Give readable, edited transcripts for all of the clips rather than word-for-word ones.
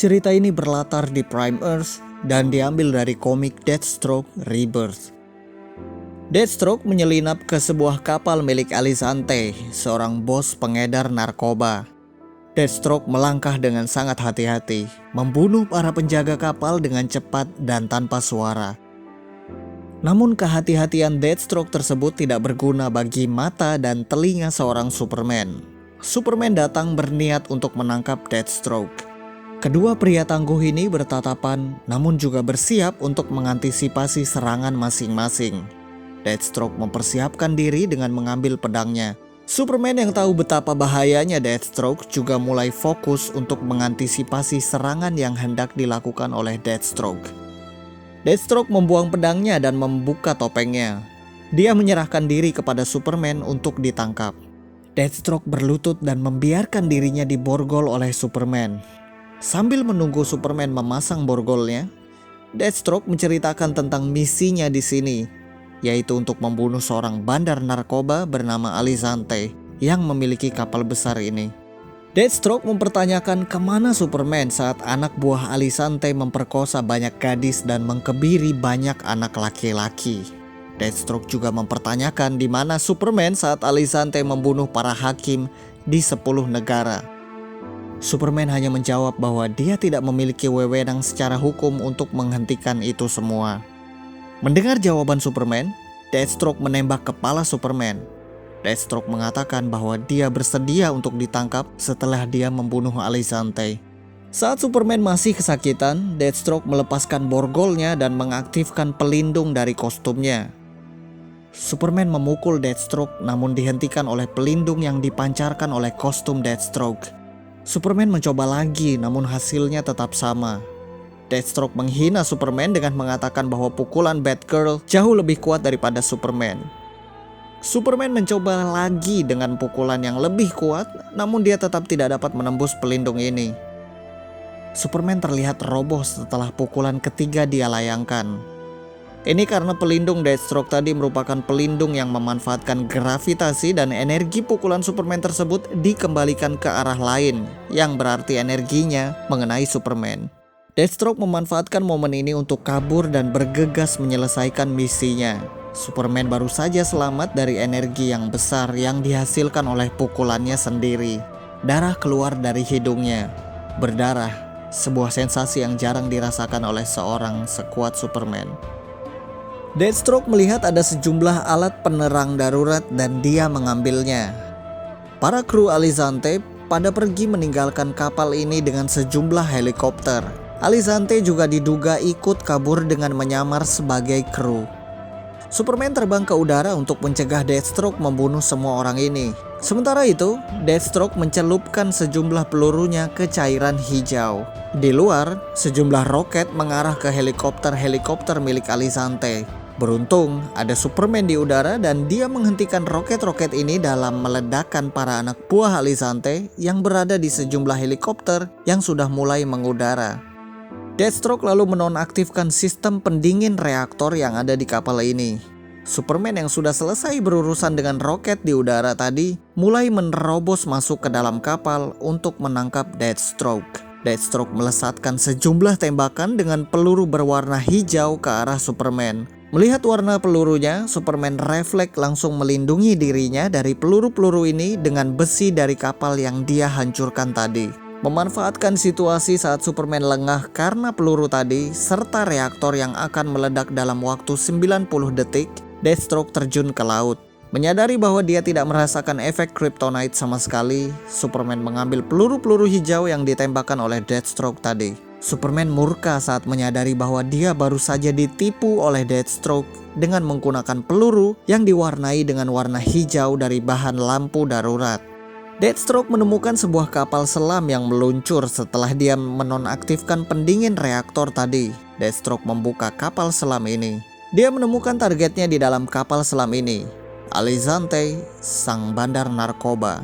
Cerita ini berlatar di Prime Earth dan diambil dari komik Deathstroke Rebirth. Deathstroke menyelinap ke sebuah kapal milik Alicante, seorang bos pengedar narkoba. Deathstroke melangkah dengan sangat hati-hati, membunuh para penjaga kapal dengan cepat dan tanpa suara. Namun kehati-hatian Deathstroke tersebut tidak berguna bagi mata dan telinga seorang Superman. Superman datang berniat untuk menangkap Deathstroke. Kedua pria tangguh ini bertatapan, namun juga bersiap untuk mengantisipasi serangan masing-masing. Deathstroke mempersiapkan diri dengan mengambil pedangnya. Superman yang tahu betapa bahayanya Deathstroke juga mulai fokus untuk mengantisipasi serangan yang hendak dilakukan oleh Deathstroke. Deathstroke membuang pedangnya dan membuka topengnya. Dia menyerahkan diri kepada Superman untuk ditangkap. Deathstroke berlutut dan membiarkan dirinya diborgol oleh Superman. Sambil menunggu Superman memasang borgolnya, Deathstroke menceritakan tentang misinya di sini, yaitu untuk membunuh seorang bandar narkoba bernama Alicante yang memiliki kapal besar ini. Deathstroke mempertanyakan kemana Superman saat anak buah Alicante memperkosa banyak gadis dan mengkebiri banyak anak laki-laki. Deathstroke juga mempertanyakan di mana Superman saat Alicante membunuh para hakim di 10 negara. Superman hanya menjawab bahwa dia tidak memiliki wewenang secara hukum untuk menghentikan itu semua. Mendengar jawaban Superman, Deathstroke menembak kepala Superman. Deathstroke mengatakan bahwa dia bersedia untuk ditangkap setelah dia membunuh Alicante. Saat Superman masih kesakitan, Deathstroke melepaskan borgolnya dan mengaktifkan pelindung dari kostumnya. Superman memukul Deathstroke namun dihentikan oleh pelindung yang dipancarkan oleh kostum Deathstroke. Superman mencoba lagi namun hasilnya tetap sama. Deathstroke menghina Superman dengan mengatakan bahwa pukulan Batgirl jauh lebih kuat daripada Superman. Superman mencoba lagi dengan pukulan yang lebih kuat, namun dia tetap tidak dapat menembus pelindung ini. Superman terlihat roboh setelah pukulan ketiga dia layangkan. Ini karena pelindung Deathstroke tadi merupakan pelindung yang memanfaatkan gravitasi dan energi pukulan Superman tersebut dikembalikan ke arah lain, yang berarti energinya mengenai Superman. Deathstroke memanfaatkan momen ini untuk kabur dan bergegas menyelesaikan misinya. Superman baru saja selamat dari energi yang besar yang dihasilkan oleh pukulannya sendiri. Darah keluar dari hidungnya. Berdarah, sebuah sensasi yang jarang dirasakan oleh seorang sekuat Superman. Deathstroke melihat ada sejumlah alat penerang darurat dan dia mengambilnya. Para kru Alicante pada pergi meninggalkan kapal ini dengan sejumlah helikopter. Alicante juga diduga ikut kabur dengan menyamar sebagai kru. Superman terbang ke udara untuk mencegah Deathstroke membunuh semua orang ini. Sementara itu, Deathstroke mencelupkan sejumlah pelurunya ke cairan hijau. Di luar, sejumlah roket mengarah ke helikopter-helikopter milik Alicante. Beruntung, ada Superman di udara dan dia menghentikan roket-roket ini dalam meledakkan para anak buah Alicante yang berada di sejumlah helikopter yang sudah mulai mengudara. Deathstroke lalu menonaktifkan sistem pendingin reaktor yang ada di kapal ini. Superman yang sudah selesai berurusan dengan roket di udara tadi mulai menerobos masuk ke dalam kapal untuk menangkap Deathstroke. Deathstroke melesatkan sejumlah tembakan dengan peluru berwarna hijau ke arah Superman. Melihat warna pelurunya, Superman refleks langsung melindungi dirinya dari peluru-peluru ini dengan besi dari kapal yang dia hancurkan tadi. Memanfaatkan situasi saat Superman lengah karena peluru tadi serta reaktor yang akan meledak dalam waktu 90 detik, Deathstroke terjun ke laut. Menyadari bahwa dia tidak merasakan efek kryptonite sama sekali, Superman mengambil peluru-peluru hijau yang ditembakkan oleh Deathstroke tadi. Superman murka saat menyadari bahwa dia baru saja ditipu oleh Deathstroke dengan menggunakan peluru yang diwarnai dengan warna hijau dari bahan lampu darurat. Deathstroke menemukan sebuah kapal selam yang meluncur setelah dia menonaktifkan pendingin reaktor tadi. Deathstroke membuka kapal selam ini. Dia menemukan targetnya di dalam kapal selam ini, Alicante, sang bandar narkoba.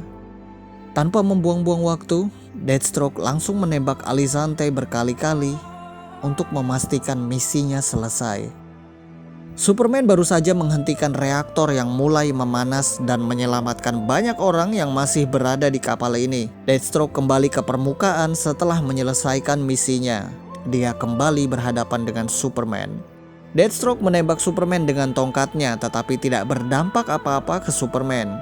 Tanpa membuang-buang waktu, Deathstroke langsung menembak Alicante berkali-kali untuk memastikan misinya selesai. Superman baru saja menghentikan reaktor yang mulai memanas dan menyelamatkan banyak orang yang masih berada di kapal ini. Deathstroke kembali ke permukaan setelah menyelesaikan misinya. Dia kembali berhadapan dengan Superman. Deathstroke menembak Superman dengan tongkatnya, tetapi tidak berdampak apa-apa ke Superman.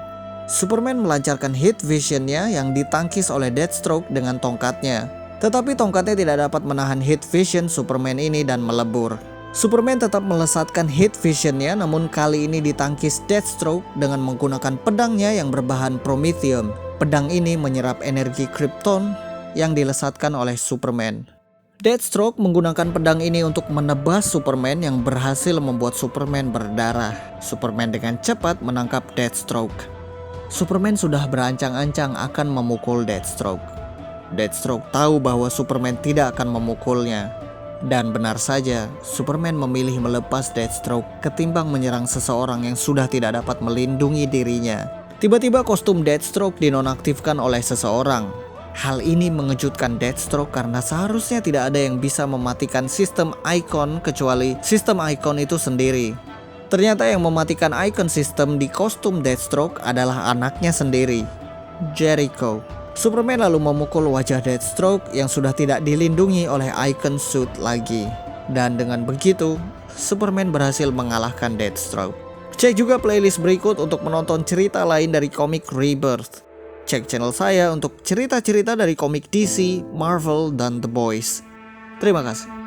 Superman melancarkan heat visionnya yang ditangkis oleh Deathstroke dengan tongkatnya. Tetapi tongkatnya tidak dapat menahan heat vision Superman ini dan melebur. Superman tetap melesatkan heat visionnya, namun kali ini ditangkis Deathstroke dengan menggunakan pedangnya yang berbahan promethium. Pedang ini menyerap energi Krypton yang dilesatkan oleh Superman. Deathstroke menggunakan pedang ini untuk menebas Superman yang berhasil membuat Superman berdarah. Superman dengan cepat menangkap Deathstroke. Superman sudah berancang-ancang akan memukul Deathstroke. Deathstroke tahu bahwa Superman tidak akan memukulnya. Dan benar saja, Superman memilih melepas Deathstroke ketimbang menyerang seseorang yang sudah tidak dapat melindungi dirinya. Tiba-tiba kostum Deathstroke dinonaktifkan oleh seseorang. Hal ini mengejutkan Deathstroke karena seharusnya tidak ada yang bisa mematikan sistem Icon kecuali sistem Icon itu sendiri. Ternyata yang mematikan Icon sistem di kostum Deathstroke adalah anaknya sendiri, Jericho. Superman lalu memukul wajah Deathstroke yang sudah tidak dilindungi oleh Icon Suit lagi. Dan dengan begitu, Superman berhasil mengalahkan Deathstroke. Cek juga playlist berikut untuk menonton cerita lain dari komik Rebirth. Cek channel saya untuk cerita-cerita dari komik DC, Marvel, dan The Boys. Terima kasih.